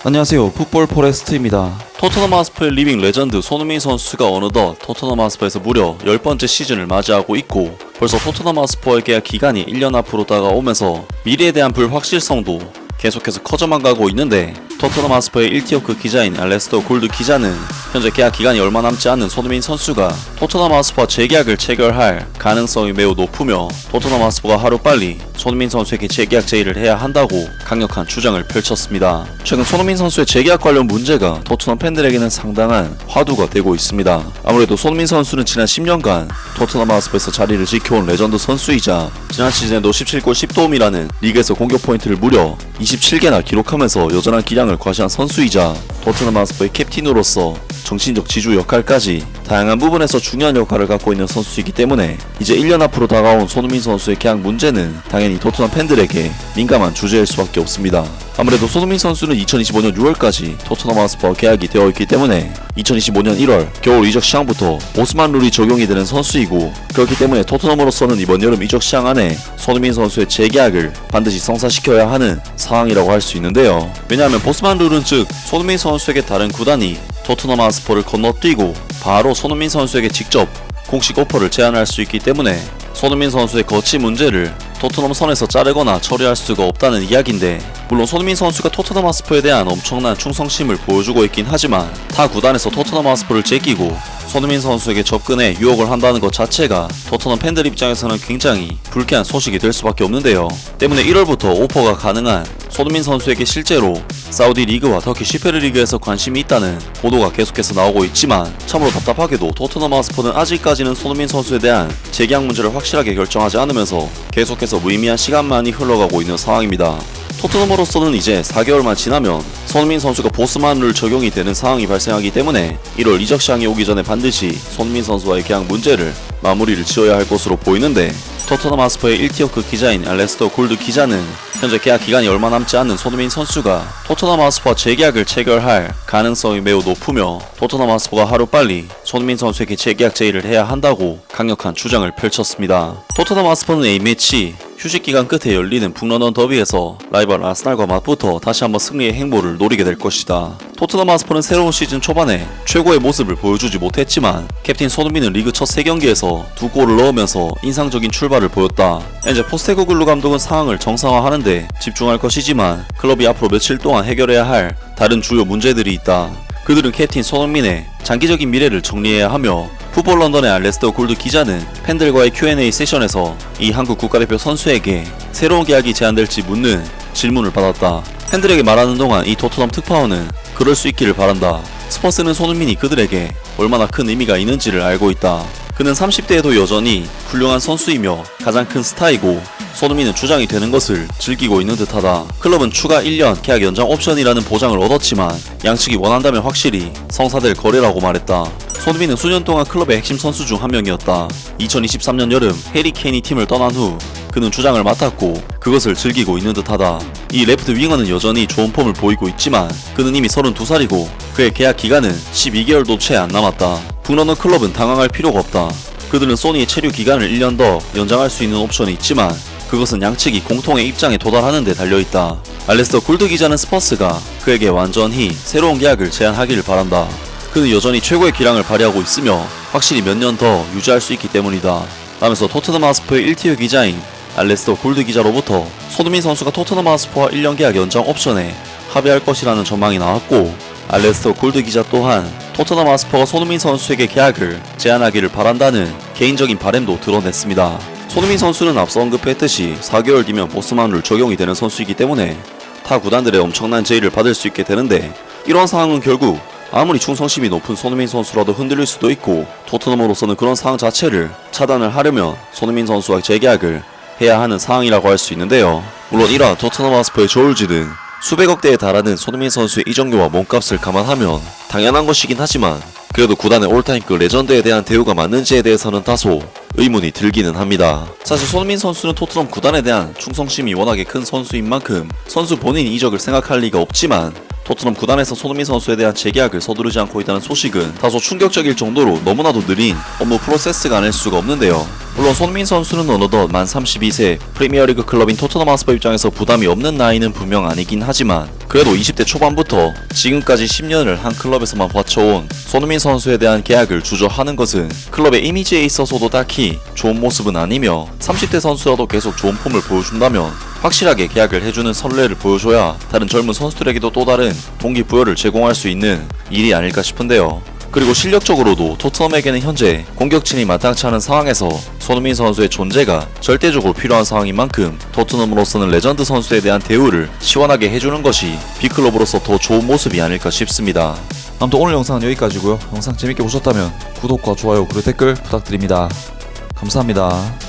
안녕하세요, 풋볼 포레스트입니다. 토트넘 하스퍼의 리빙 레전드 손흥민 선수가 어느덧 토트넘 하스퍼에서 무려 10번째 시즌을 맞이하고 있고, 벌써 토트넘 하스퍼의 계약 기간이 1년 앞으로 다가오면서 미래에 대한 불확실성도 계속해서 커져만 가고 있는데, 토트넘 하스퍼의 1티어급 기자인 알레스터 골드 기자는 현재 계약 기간이 얼마 남지 않은 손흥민 선수가 토트넘 하스퍼와 재계약을 체결할 가능성이 매우 높으며, 토트넘 하스퍼가 하루빨리 손흥민 선수에게 재계약 제의를 해야 한다고 강력한 주장을 펼쳤습니다. 최근 손흥민 선수의 재계약 관련 문제가 토트넘 팬들에게는 상당한 화두가 되고 있습니다. 아무래도 손흥민 선수는 지난 10년간 토트넘 하스퍼에서 자리를 지켜온 레전드 선수이자, 지난 시즌에도 17골 10도움이라는 리그에서 공격 포인트를 무려 27개나 기록하면서 여전한 기량을 과시한 선수이자, 토트넘 하스퍼의 캡틴으로서 정신적 지주 역할까지 다양한 부분에서 중요한 역할을 갖고 있는 선수이기 때문에, 이제 1년 앞으로 다가온 손흥민 선수의 계약 문제는 당연히 토트넘 팬들에게 민감한 주제일 수밖에 없습니다. 아무래도 손흥민 선수는 2025년 6월까지 토트넘 하스퍼와 계약이 되어 있기 때문에 2025년 1월 겨울 이적 시장부터 오스만 룰이 적용이 되는 선수이고, 그렇기 때문에 토트넘으로서는 이번 여름 이적 시장 안에 손흥민 선수의 재계약을 반드시 성사시켜야 하는 상황이라고 할 수 있는데요. 왜냐하면 보스만 룰은, 즉 손흥민 선수에게 다른 구단이 토트넘 하스퍼를 건너뛰고 바로 손흥민 선수에게 직접 공식 오퍼를 제안할 수 있기 때문에, 손흥민 선수의 거치 문제를 토트넘 선에서 자르거나 처리할 수가 없다는 이야기인데, 물론 손흥민 선수가 토트넘 하스퍼에 대한 엄청난 충성심을 보여주고 있긴 하지만, 타 구단에서 토트넘 하스퍼를 제끼고 손흥민 선수에게 접근해 유혹을 한다는 것 자체가 토트넘 팬들 입장에서는 굉장히 불쾌한 소식이 될 수밖에 없는데요. 때문에 1월부터 오퍼가 가능한 손흥민 선수에게 실제로 사우디 리그와 터키 슈페르 리그에서 관심이 있다는 보도가 계속해서 나오고 있지만, 참으로 답답하게도 토트넘 하스퍼는 아직까지는 손흥민 선수에 대한 재계약 문제를 확실하게 결정하지 않으면서 계속해서 무의미한 시간만이 흘러가고 있는 상황입니다. 토트넘으로서는 이제 4개월만 지나면 손흥민 선수가 보스만 룰 적용이 되는 상황이 발생하기 때문에 1월 이적 시장이 오기 전에 반드시 손흥민 선수와의 계약 문제를 마무리를 지어야 할 것으로 보이는데, 토트넘 하스퍼의 1티어급 기자인 알레스터 골드 기자는 현재 계약 기간이 얼마 남지 않은 손흥민 선수가 토트넘 하스퍼와 재계약을 체결할 가능성이 매우 높으며, 토트넘 하스퍼가 하루빨리 손흥민 선수에게 재계약 제의를 해야 한다고 강력한 주장을 펼쳤습니다. 토트넘 하스퍼는 A매치 휴식 기간 끝에 열리는 북런던 더비에서 라이벌 아스날과 맞붙어 다시 한번 승리의 행보를 노리게 될 것이다. 토트넘 하스퍼는 새로운 시즌 초반에 최고의 모습을 보여주지 못했지만, 캡틴 손흥민은 리그 첫 3경기에서 2골을 넣으면서 인상적인 출발을 보였다. 현재 포스테코글루 감독은 상황을 정상화하는데 집중할 것이지만, 클럽이 앞으로 며칠 동안 해결해야 할 다른 주요 문제들이 있다. 그들은 캡틴 손흥민의 장기적인 미래를 정리해야 하며, 풋볼 런던의 알레스터 골드 기자는 팬들과의 Q&A 세션에서 이 한국 국가대표 선수에게 새로운 계약이 제안될지 묻는 질문을 받았다. 팬들에게 말하는 동안 이 토트넘 특파원은 그럴 수 있기를 바란다. 스퍼스는 손흥민이 그들에게 얼마나 큰 의미가 있는지를 알고 있다. 그는 30대에도 여전히 훌륭한 선수이며 가장 큰 스타이고, 손흥민은 주장이 되는 것을 즐기고 있는 듯하다. 클럽은 추가 1년 계약 연장 옵션이라는 보장을 얻었지만, 양측이 원한다면 확실히 성사될 거래라고 말했다. 손흥민은 수년 동안 클럽의 핵심 선수 중 한 명이었다. 2023년 여름 해리 케인이 팀을 떠난 후 그는 주장을 맡았고 그것을 즐기고 있는 듯하다. 이 레프트 윙어는 여전히 좋은 폼을 보이고 있지만, 그는 이미 32살이고 그의 계약 기간은 12개월도 채 안 남았다. 북런던 클럽은 당황할 필요가 없다. 그들은 소니의 체류 기간을 1년 더 연장할 수 있는 옵션이 있지만, 그것은 양측이 공통의 입장에 도달하는 데 달려있다. 알레스터 골드 기자는 스퍼스가 그에게 완전히 새로운 계약을 제안하기를 바란다. 그는 여전히 최고의 기량을 발휘하고 있으며 확실히 몇 년 더 유지할 수 있기 때문이다 라면서 토트넘 하스퍼의 1티어 기자인 알레스터 골드 기자로부터 손흥민 선수가 토트넘 하스퍼와 1년 계약 연장 옵션에 합의할 것이라는 전망이 나왔고, 알레스터 골드 기자 또한 토트넘 하스퍼가 손흥민 선수에게 계약을 제안하기를 바란다는 개인적인 바람도 드러냈습니다. 손흥민 선수는 앞서 언급했듯이 4개월 뒤면 보스만 룰 적용이 되는 선수이기 때문에 타 구단들의 엄청난 제의를 받을 수 있게 되는데, 이런 상황은 결국 아무리 충성심이 높은 손흥민 선수라도 흔들릴 수도 있고, 토트넘으로서는 그런 상황 자체를 차단을 하려면 손흥민 선수와 재계약을 해야 하는 상황이라고 할 수 있는데요. 물론 이러한 토트넘 하스퍼의 저울질은 수백억대에 달하는 손흥민 선수의 이적료와 몸값을 감안하면 당연한 것이긴 하지만, 그래도 구단의 올타임급 레전드에 대한 대우가 맞는지에 대해서는 다소 의문이 들기는 합니다. 사실 손흥민 선수는 토트넘 구단에 대한 충성심이 워낙에 큰 선수인 만큼 선수 본인이 이적을 생각할 리가 없지만, 토트넘 구단에서 손흥민 선수에 대한 재계약을 서두르지 않고 있다는 소식은 다소 충격적일 정도로 너무나도 느린 업무 프로세스가 아닐 수가 없는데요. 물론 손흥민 선수는 어느덧 만 32세, 프리미어리그 클럽인 토트넘 하스퍼 입장에서 부담이 없는 나이는 분명 아니긴 하지만 그래도 20대 초반부터 지금까지 10년을 한 클럽에서만 버텨온 손흥민 선수에 대한 계약을 주저하는 것은 클럽의 이미지에 있어서도 딱히 좋은 모습은 아니며 30대 선수라도 계속 좋은 폼을 보여준다면 확실하게 계약을 해주는 선례를 보여줘야 다른 젊은 선수들에게도 또 다른 동기부여를 제공할 수 있는 일이 아닐까 싶은데요. 그리고 실력적으로도 토트넘에게는 현재 공격진이 마땅치 않은 상황에서 손흥민 선수의 존재가 절대적으로 필요한 상황인 만큼 토트넘으로서는 레전드 선수에 대한 대우를 시원하게 해주는 것이 빅클럽으로서 더 좋은 모습이 아닐까 싶습니다. 아무튼 오늘 영상은 여기까지고요. 영상 재밌게 보셨다면 구독과 좋아요 그리고 댓글 부탁드립니다. 감사합니다.